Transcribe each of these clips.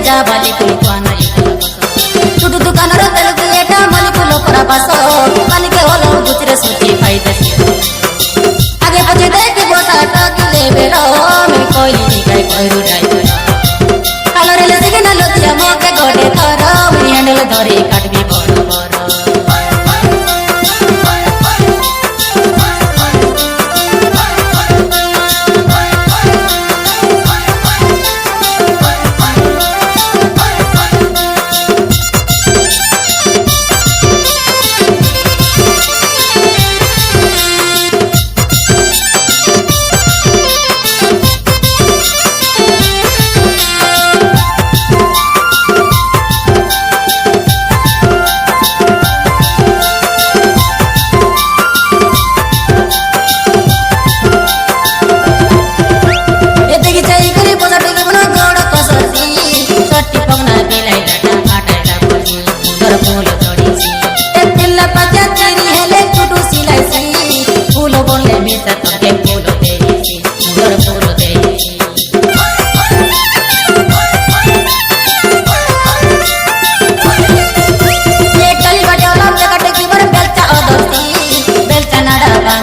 जा बाली कुल पाना दुकान रो तेल के एटा मलिक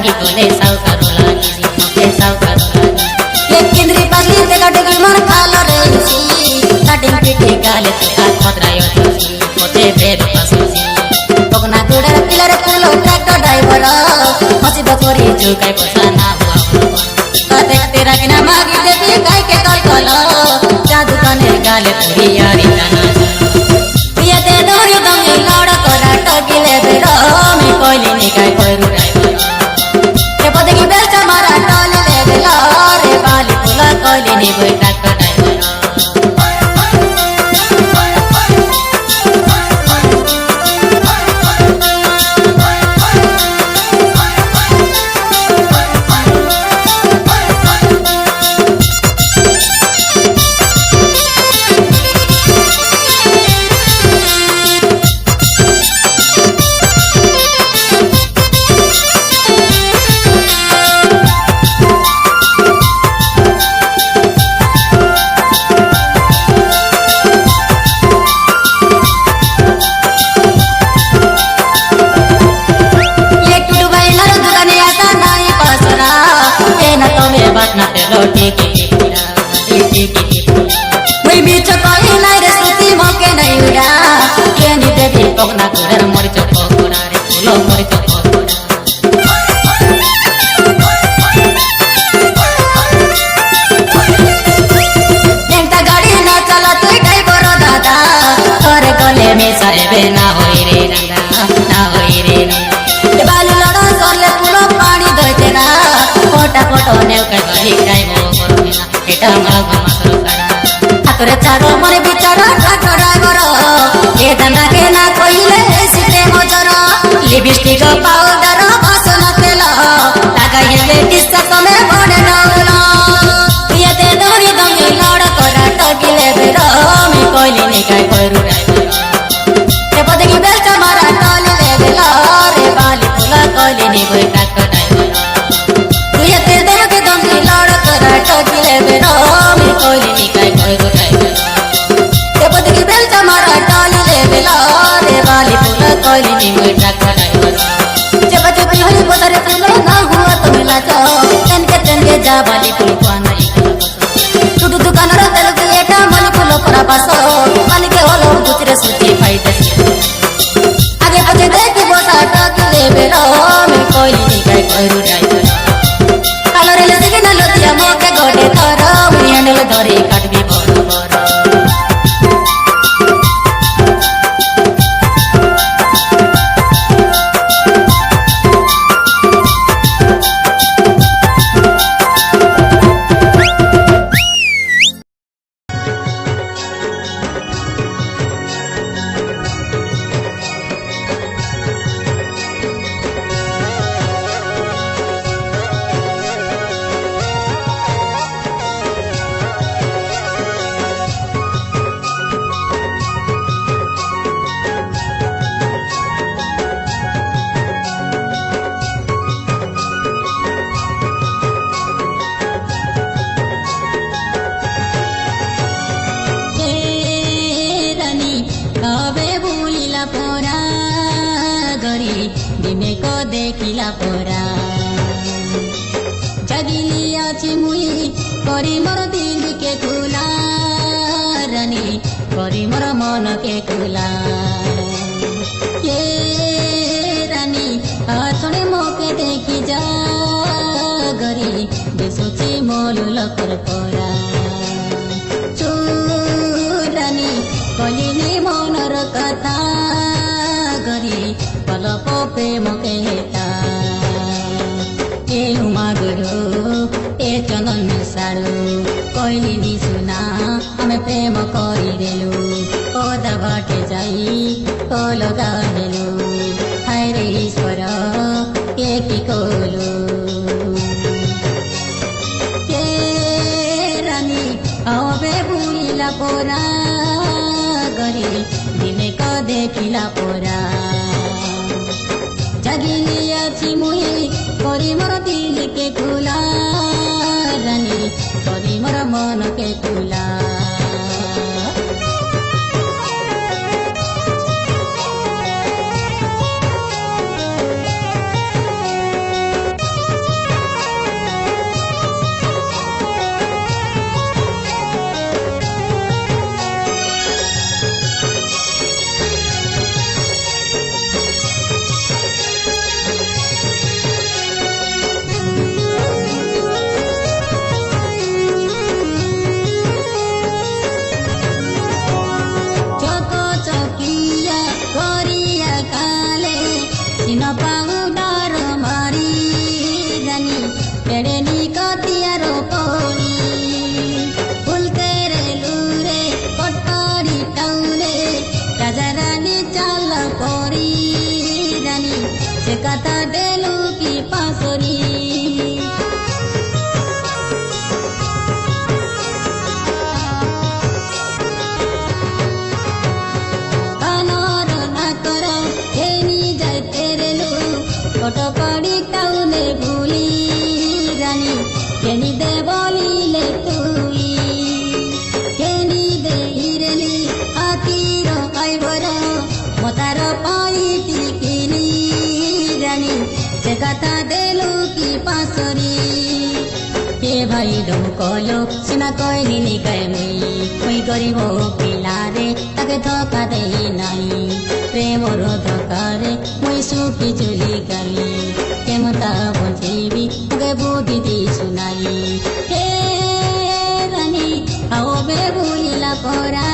लागी बोले साउकारो लागी मोके साउकारो लागी ये केंद्री पाली ते गडगी मन खालो रे काटिंग पिटे गाले तो हाथ पतरायो जोशी मोते बेद पासोशी बगना गोड़ा पिलर फुलो ट्रैक्टर ड्राइवर मसी बकोरी जुकाई पोसा ना हुआ कते तेरा किना मागी देवी गाय के कल कल जादू कने गाले पूरी यारी जाना ये ते दोरी दंगी लड़ करा टगिले बेरो मी कोइली निकाय कोइरू ड्राइवर के पदगी बेल चमारा टले ले बेलो रे बाली बोला कोइली नि बोई ट्रैक्टर ड्राइवर लोटे के पूरा लोटे के पूरा मुई बीच कोई नहीं रे सुती मौके नहीं उड़ा के नि देवी पगना कुड़र मर चको कुड़ा रे फूलो मर चको कुड़ा नेंटा गाड़ी ना चला तू ड्राइवर दादा तोरे गले में साहेबे ना होई रे रंगा ना होई रे बालू लड़ो सोले पूरो पानी दे तेरा कोटा कोटो ने के गली जाय मो करो ना एटा मळ गमा करो करा हातरे चारो मरे बिचारा ट्रैक्टर ड्राइवर ए धंधा के ना कोइले सीते मजर लिपस्टिक पाउडर वासन तेल लगाइए लेडीज में बड़े नौला ये ते दोरी दंगी लड़ करा टगिले बेरो मी कोइली निकाय कोइरू ड्राइवर के पदगी बेल चमारा टले ले बेलो रे बाली बोला कोइली नि बोई ट्रैक्टर ड्राइवर ये ते दोरी दंगी लड़ करा टगिले बेरो मी कोइली निकाय कोइरू ड्राइवर के पदगी बेल चमारा टले ले बेलो रे बाली बोला कोइली नि बोई ट्रैक्टर ड्राइवर जब जब होली बदरे फूलो ना हुआ तो मिला जाओ तन के जा बाली फूल को नहीं टूटू दुकान रे तेल के एटा मली फूलो पर पासो पानी के होलो दूसरे सूची फाइदे आगे पीछे देख बोसा टक ले बेरो मी कोइली निकाय कोइरू ड्राइवर कालो रे ले के ना लतिया मोके गोडे तोरो मी हैंडल धरी काटबी बरो बरो देखिला पोरा जगिली अछि मुई करी मोर दिल के खुला रानी करी मोर मन के खुला ये रानी आछणे मोके देखि जा गरी दिसुची मोलु लकर पोरा चुरानी कलिनी मनर कथा गरी पलप प्रेम के हेता ए उमा गुरु ए चंदन साड़ू कहली सुना हमें प्रेम करिदेलु ओदा बाटे जाई तो लगादेलु हाय रे ईश्वर ए की कोलु ए रानी आवे भूलिला पोरा गरी दिने को देखिला पोरा जगिली अछि मुई करी मोर दिल के खुला रानी करी मोर मन के खुला पाउडर मारी रानी पेड़ेनी कतियारो पड़ी फुलके रे लूरे पटरी टाउने राजा रानी चाल पड़ी रानी से कथा डेलू की पासरी कटकड़ी टाउने भूली रानी केनी दे बोलिले तुई केनी दे हिरली हातीर आइबर मतार पाइती किनी रानी से कथा देलु की पासरी के भाई डमकलो सिना कहली नि कहे मुई गरीब पिला रे ताके धोका देई नाही प्रेमर धोकारे मुई सुखी चुली गाली केमता बजेबी मुगे बुद्धि दी सुनाई हे रानी आओ बे भूलिला परा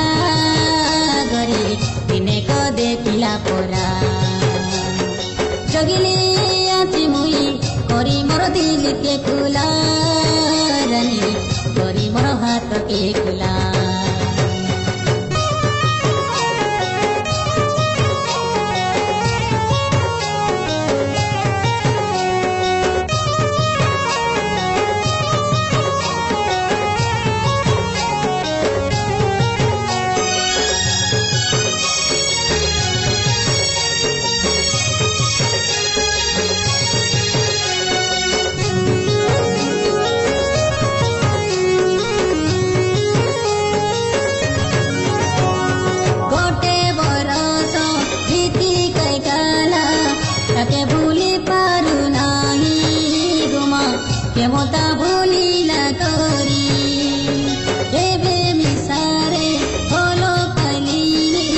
गरे दिने को देखिला परा जगिली आछि मुई करी मोर दिल के खुला रानी करी मोर हाथ के खुला केमता भूलिला तोरी एबे मिसारे होलो कलिनी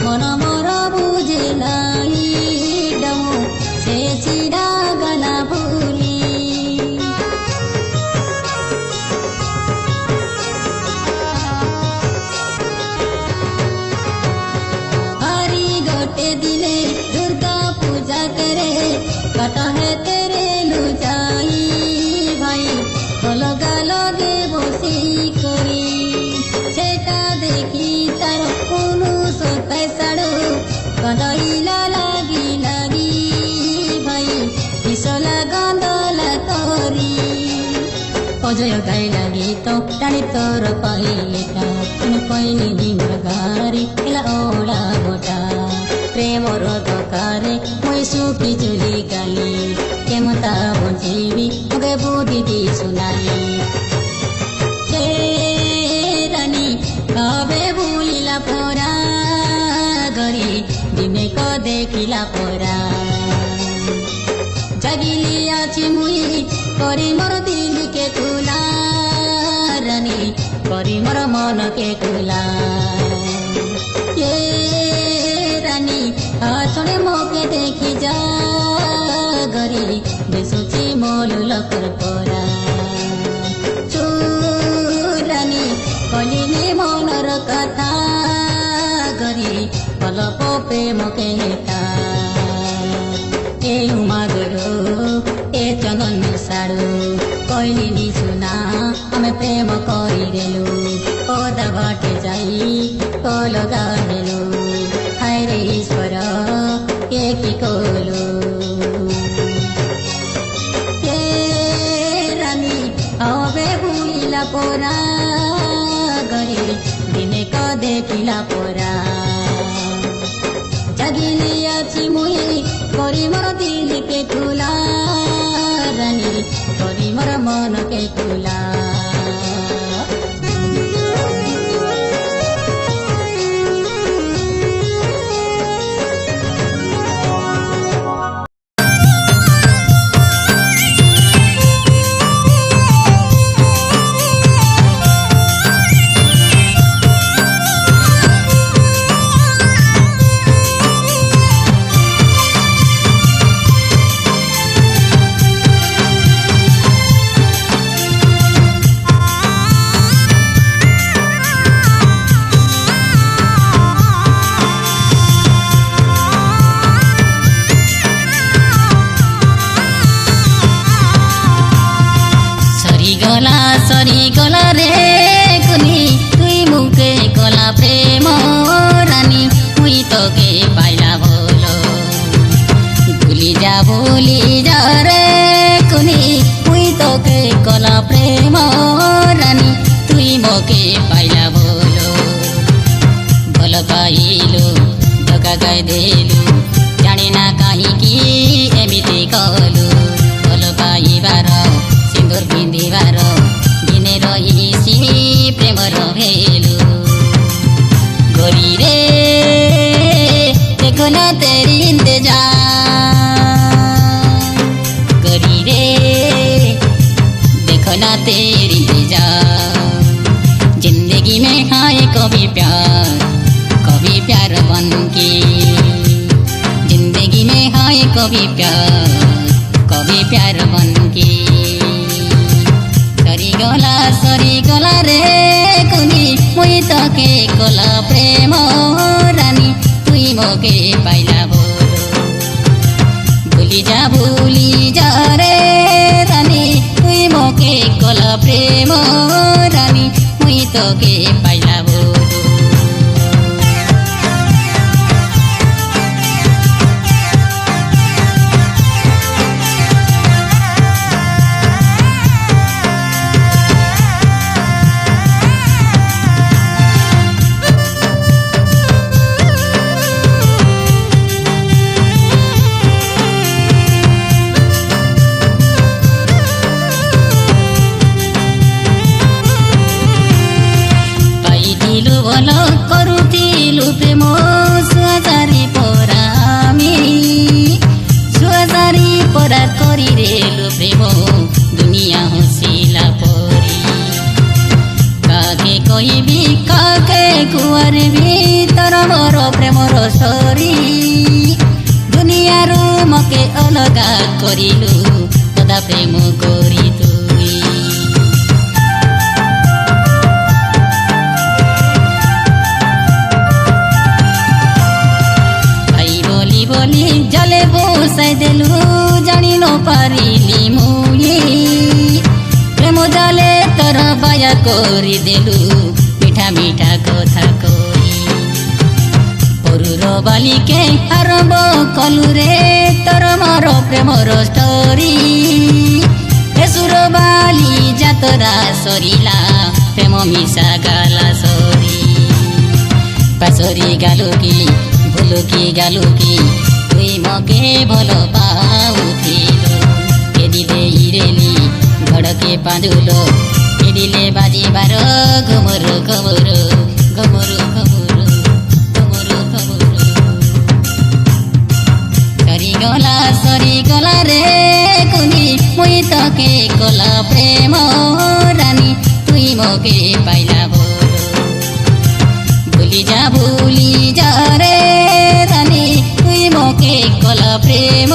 मन मोर बुझे नाही डमो से चिड़ा गला भूली हरी गोटे दिने दुर्गा पूजा करे कटहे तेरे लुचाई लगा लगे बसी करी सेटा देखी तार कोनो सोताय साड़ो कदईला लागी लागी भाई विसला गंदला करी अजय गाई लागी तो टाणी तोर कहले का तुम कहली निमर गारी एला ओला गोटा प्रेमर दकारे मुई सुखी चुली गाली केमता बजेबी मुगे बुद्धि दी सुनाई हे रानी कबे भूलिला परा गरी दिने को देखिला परा जगिली आछि मुई करी मोर दिल के खुला रानी करी मोर मन के खुला ये रानी आछड़े मोके देखी जा गरी बेसुची मोलु लकर परा चुरानी कलिनी मनर कथा गरी कलप प्रेम के हेता ए उमागरो ए चंदन साड़ू कहलिनी सुना आमे प्रेम करिदेलु पदा बाटे जाई कलगा देलु हाय रे ईश्वर के की कोलु अबे भूलिला परा गरी दिने को देखिला परा जगिली आछि मुई करी मोर दिल के खुला रानी करी मोर मन के खुला सरी गला रे कुनी तुई मुके गला प्रेम रानी मुई तोके पाइला बोलो भूली जा रे कुनी मुई तोके गला प्रेम रानी तुई मोके पाइला बोलो भल पाइलु धोका गाइदेलु जाने ना काहीँकि एमिति कलु भल पाइबार सिन्दूर पिन्धिबार दिने रहिसी प्रेमर भेलु गोरी रे देखो ना तेरी इंतजार गोरी रे देखो ना तेरी इंतजार जिंदगी में आए कभी प्यार बन के जिंदगी में आए कभी प्यार बन के सरी गला रे कुनी मुई तोके गला प्रेम रानी तुई मोके पाइला बोलो भूली जा रे रानी तुई मोके गला प्रेम रानी मुई तोके पाइला बोलो बोलो करुथिलु प्रेम सुहाजारी परा करिरेलु प्रेम दुनिया हसिला परी काके कहबी काके कुआरबी तर मोर प्रेमर सरी दुनियारू मके अलगा करिलु सदा प्रेम करी तुई बोली जले बोसाई देलु जानी न पारिली मुई प्रेम जले तर बाया करी देलु मीठा मीठा कथा कही परुर बालिके आरम्भ कलु रे तर मोर प्रेमर स्टोरी सुर बाली जातरा सरिला प्रेम मिसा गाला सरी पासरी गालु कि भुलुकी गालुकी तुई मके भल पाउथिलो केदिले हिरेली घडके पाँदुलो केदिले बाजिबार घुमुरु घुमुरु घुमुरु घुमुरु घुमुरु घुमुरु सरी गला रे कुनी मुई तोके गला प्रेम रानी तुई मोके पाइला बोलो भूली जा रे रानी तुई मोके गला प्रेम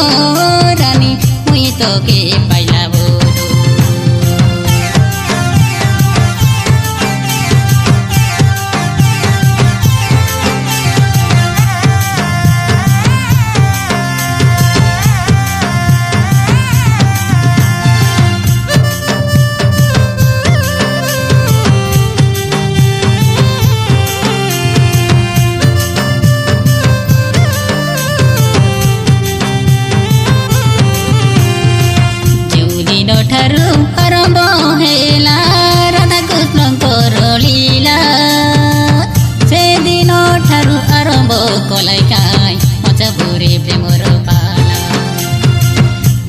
रानी मुई तोके पाइला बोलो ଠାରୁ ଆରମ୍ଭ ହେଲା ରାଧା କୃଷ୍ଣଙ୍କର ଲୀଳା ସେଦିନ ଠାରୁ ଆରମ୍ଭ କଲେ କାଇଁ ମଜବୁରେ ପ୍ରେମର ପାଲା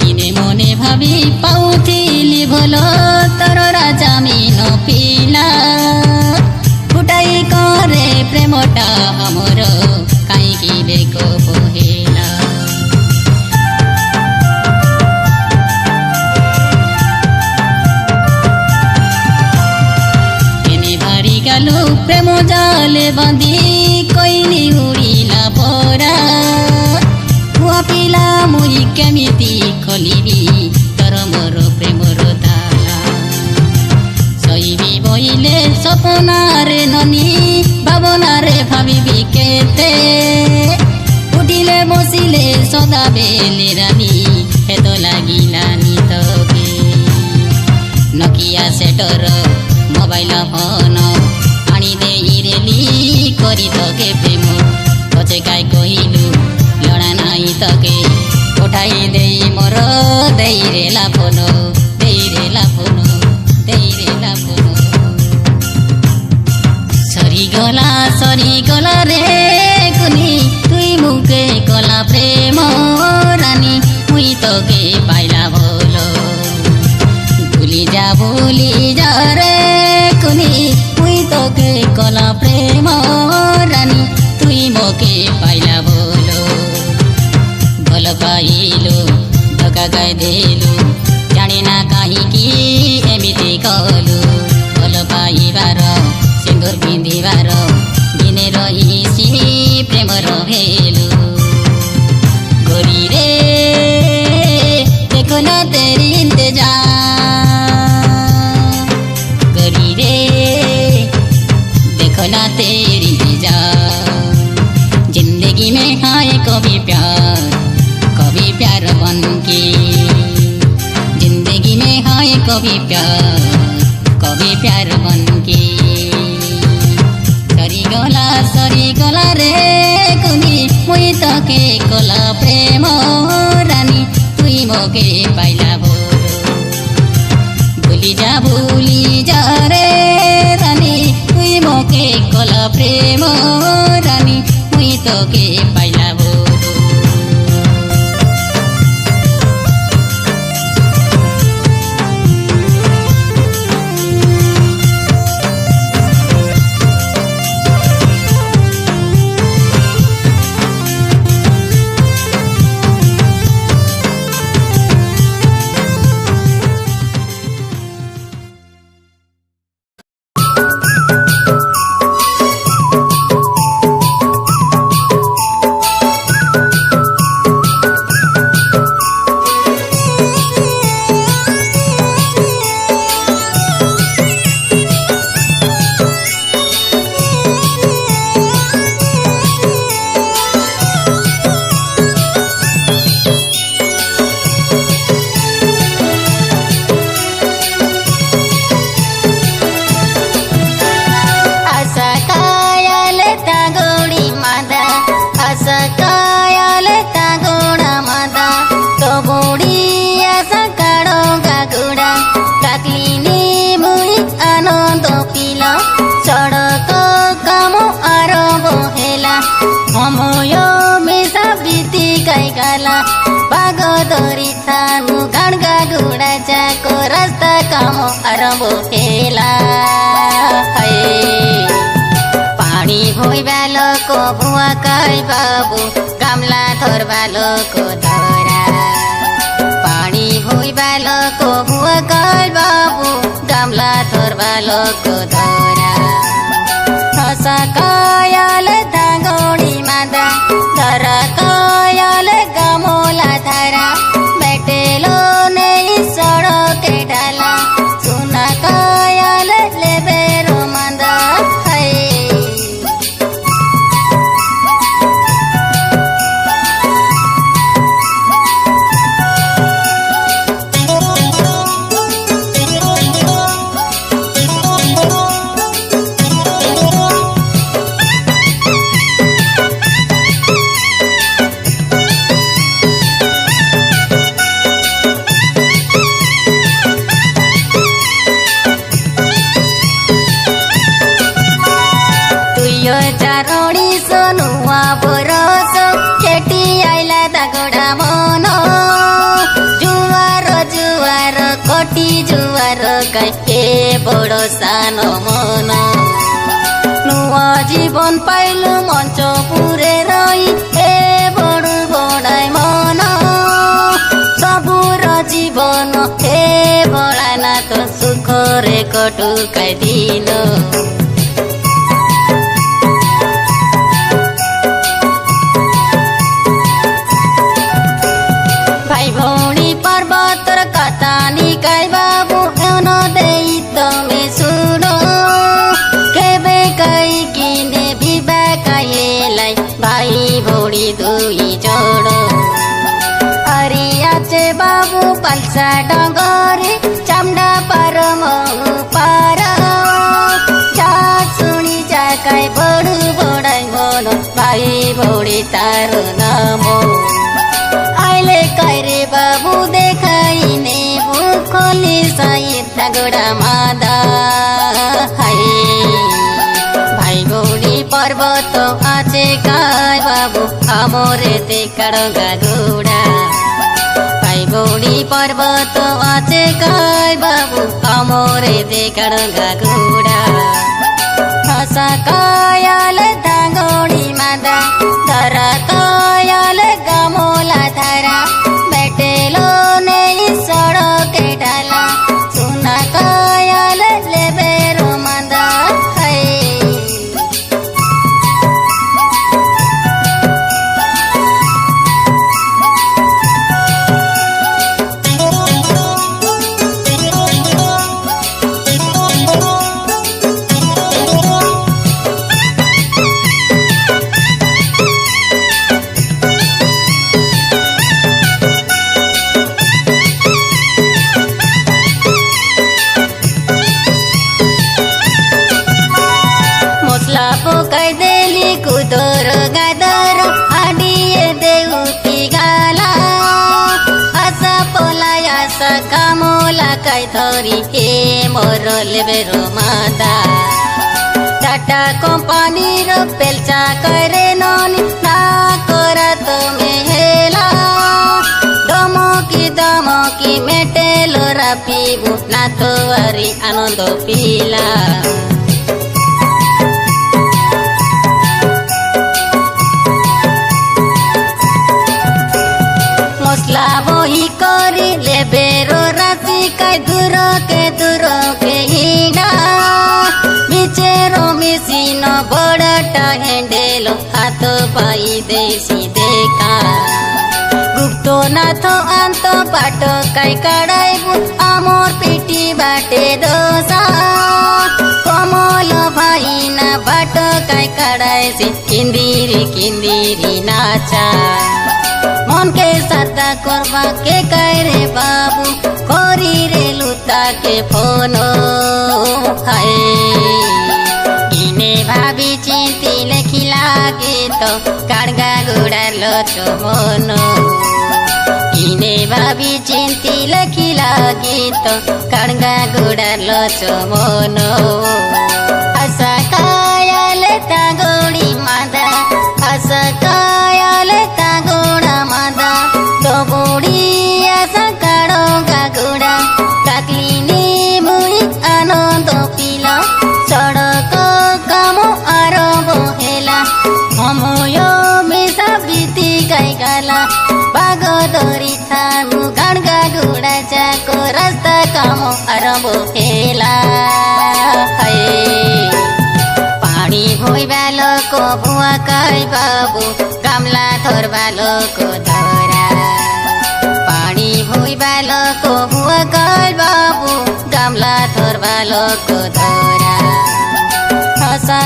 ଦିନେ ମନେ ଭାବି ପାଉଥିଲି ଭଲ ତୋର ରାଜା ମିନ ପିଲା ଫୁଟାଇ କରେ ପ୍ରେମଟା ଆମର କାହିଁକି ବେକ ବହେଲା गालु प्रेम जाले बांधी कोइनी उड़िला परा हुआ पिला मुई केमिति खोलिबी तर मोर प्रेमर ताला सईबी बइले सपनारे ननी भावनारे भाबिबी केते उठिले बसिले सदा बेले रानी हेतो लागिलानी तोके नोकिया सेटर मोबाइल फोन आनी देइरेली करी तके प्रेम पछे काई कहिलु लड़ा नाई तके उठाई देई मोर देइरेला फोन देइरेला फोन देइरेला फोन सरी गला रे कुनी तुई मुके कला प्रेम रानी मुई तके पाइला भोलो भूली जा रे कुनी मुई तके कला प्रेम रानी तुई मोके पाइला भोलो भल पाइलु धोका गाइदेलु जाने ना काहीँकी एमिति कलु भल पाइबार सिन्दूर पिंधिबार दिने रहिसी प्रेम रहेलु गोरी रे देखो ना तेरी इंतजार गोरी रे देखो ना तेरी इंतजार जिंदगी में आए कभी प्यार बन के जिंदगी में आए कभी प्यार बन के सरी गला रे कुनी मुई तके कला प्रेम रानी तुई मोके पाइला भोलो भूली जा रे रानी तुई मोके कला प्रेम रानी मुई तके पाइला भोलो रस्ता काम आरंभ हेला पानी भोइबा लोक भुआ काई बाबू गामला धरबा लोक धरा पानी भोइबा लोक भुआ काई बाबू गामला धरबा लोक धरा हसा कायाले दागोडी मादा धरा कायाले गामोला धरा बेटेलो नहीं सड़के डाला सुना कायल लेबे रोमांदा है चारोणी सोनुआ बरस केटी आइला दागोडा मन जुवार कटी जुवार काके बड़ सान मन नुआ जीवन पाइलु मंच पुरे रही ए बड़ू बड़ाई मन सबुर जीवन ए बड़ा तो सुखरे कटु काई दिन दुई जोड़ हरिया चे बाबु पाल्सा डगरे चामडा परम पार जा सुनी जाकाई बडु बडाई मन भाइ भौडी तारो नामो अहिले कैरे बाबु देखाइने बुखोली सहित गोडा मादा हाय भाइ भौडी पर्वत आचे काय बाबु आमोरे ते काडगा गोडा भाइ भौडी पर्वत आचे काय बाबु आमोरे ते काडगा गोडा हसा कायाल दागोडी मादा धरा कायाल गामोला धारा बेटेलो नेई सडके डाला सुना कायाल लेबेरो मादा है कैदेली कुदोर गादर आडिए देउती गाला आशा पोलाय आशा कामोला काय धरी हे मोर लेबेरो मादा टाटा कंपानी रो पेलचा करे ननी ना करा तमे हेला दमकी मेटेलो रापिबु ना तोरी आनंद पिला बही करी लेबेरो राशि काय दूर के हिडा मिचेरो मिसिन बड़टा हेंडेलो हाथ पाई देसी देखा गुप्तो नाथ अंत बाट काय काडाइबु आमोर पिटी बाटे दोसा कमल भाई ना बाट काय काडाइसी किंदिरी नाचा मन के साता करबा के करे बाबू करी रे लुता के फोनो हाय इने भाभी चिंती लेखी लागे तो काड़गा गुड़ार लो मनो इने भाभी चिंती लेखी लागे तो काड़गा गुड़ार लो मनो आशा कायाल तागोड़ी मादा आशा कायाल तागोड़ा मादा तो गोड़ी आशा काड़गा गोड़ा काकलिनी मुई आनंद पिला सड़क काम आरंभ हेला हमयो मिसा बीती गई गाला बाग दरी थागु गाड़गा गोड़ा जाको रास्ता काम आरंभ हेला पानी भोइबा लोको बुआ काई बाबू गामला थोरबा लोको धरा पानी भोइबा लोको बुआ काई बाबू गामला थोरबा लोको धरा हसा